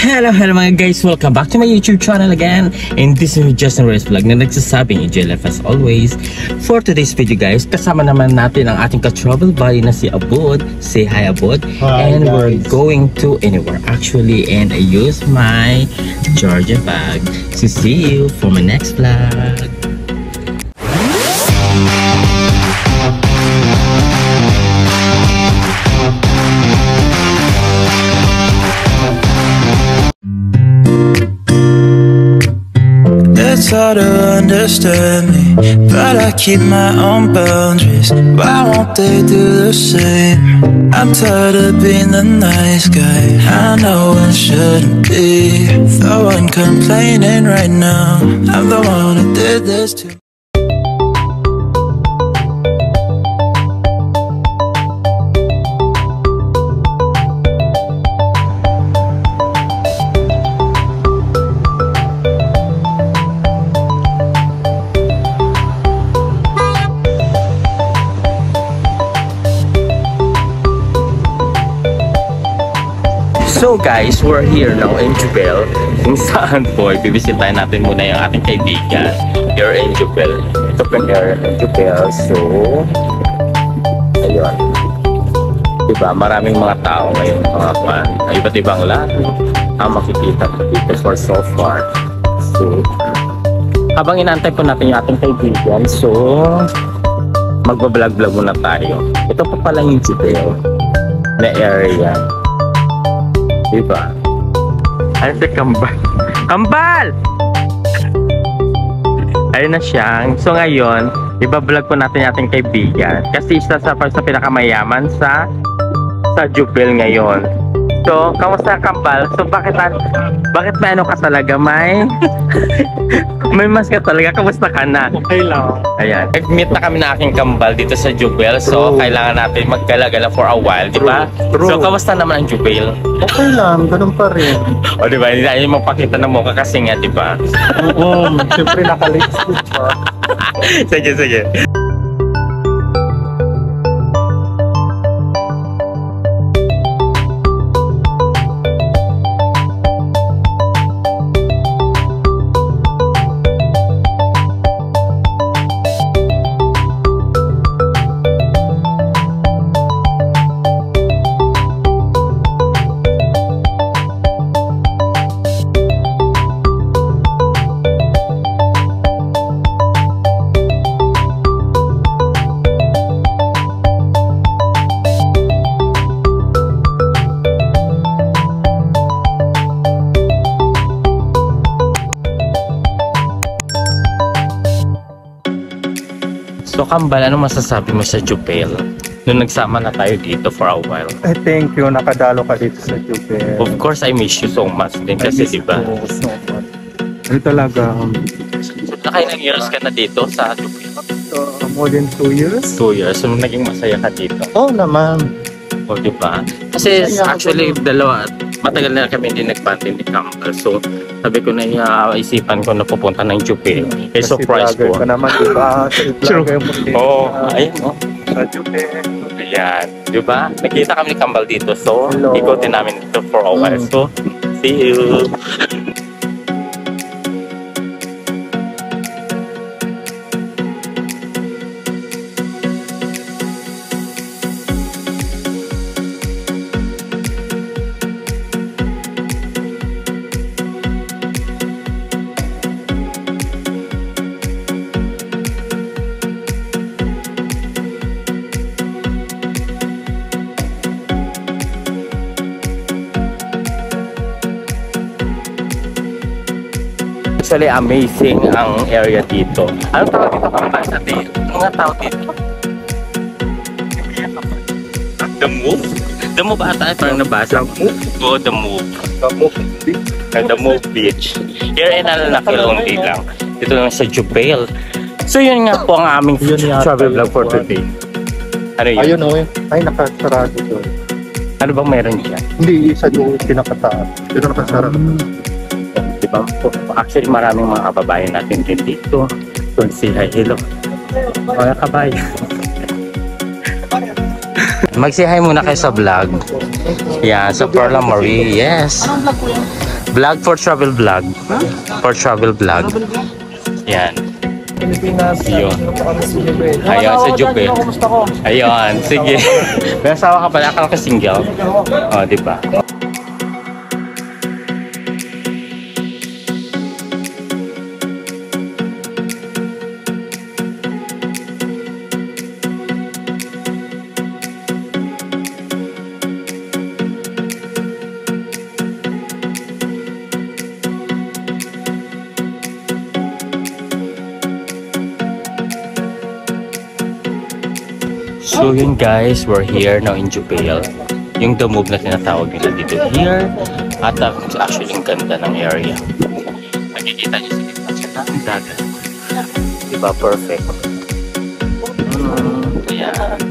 Hello mga guys! Welcome back to my YouTube channel again. And this is Justin Reyes Vlog na nagsasabing EJLF as always. For today's video guys, kasama naman natin ang ating ka-travel buddy na si Abud. Say hi Abud. Hi, and guys. we're going to anywhere actually. And I use my Georgia bag. So see you for my next vlog. It's hard to understand me, but I keep my own boundaries. Why won't they do the same? I'm tired of being the nice guy. I know I shouldn't be the one complaining right now. I'm the one who did this to me. So guys, we're here now in Jubel. Kung saan po, bibisitahin natin muna yung ating kaibigan here in Jubel. Ito po here in Jubel. So, ayun. Diba, maraming mga tao ngayon, mga kwan. Iba't ibang lahat ang makikita po dito for so far. So, habang inaantay po natin yung ating kaibigan, so, magbablog-vlog muna tayo. Ito po pala yung Jubel na area. Diba? Ano si Kambal? Kambal! Ayun na siya. So ngayon, ibablog po natin yung ating kaibigan. Kasi isa sa pinakamayaman sa Jubel ngayon. So, kamusta Kambal? So bakit may ano ka talaga? May mas ka talaga. Kamusta ka na? Okay lang. Ayan. Nag-meet na kami na aking Kambal dito sa Jubel. So, kailangan natin maggala-gala for a while, di ba? So, kamusta naman ang Jubel? Okay lang, ganun pa rin. O, di ba? Hindi tayo magpakita ng mukha kasi nga, di ba? Oo, siyempre naka-lipstick pa. Sige. So Kambal, ano masasabi mo sa Jubel? Nung nagsama na tayo dito for a while. Thank you, nakadalo ka dito sa Jubel. Of course, I miss you so much din kasi, di ba? So much. Ano talaga? Nakailang years ka na dito sa Jubel? More than 2 years? 2 years. So naging masaya ka dito. Oo naman. O, di ba? Kasi actually, matagal na kami hindi nag-banding ni Kambal. So, sabi ko na isipan ko na pupunta ng Jubel. Eh, surprise ko. Kasi ka naman, di ba? True. Oo, ayun o. Sa Jubel. Ayan, di ba? Nakita kami ni Kambal dito. So, Hello. ikotin namin dito for a while. So, see you! Actually, amazing ang area dito. Anong tawag dito Kambal sa dito? Mga tao dito? The Move? The Move ata, parang nabasa. Go The Move. The Move Beach. Here in Nakilongli lang. Dito lang sa Jubel. So yun nga po ang aming travel vlog for today. Ano yun? Ayun o, ay nakasarado doon. Ano bang meron dyan? Hindi, isa doon pinakataas. Dito nakasarado. Diba? Actually, maraming mga kababayan natin din dito. So, say hi, hello. Mga kabayan. Mag-say hi muna kayo sa vlog. Yeah, sa Perla Marie. Yes. Vlog for travel vlog. For travel vlog. Yan. Pilipinas. Yun. Ayun, Ayun, si Jubel. Kumusta ko? Ayun, sige. May asawa ka pala, akala ka single. Oh, di ba? So yun guys, we're here now in Jubel. Yung The Move na tinatawag nila dito here. At actually ang ganda ng area. Nakikita nyo sa gitna siya ng dagat. Diba? Perfect. Ayan.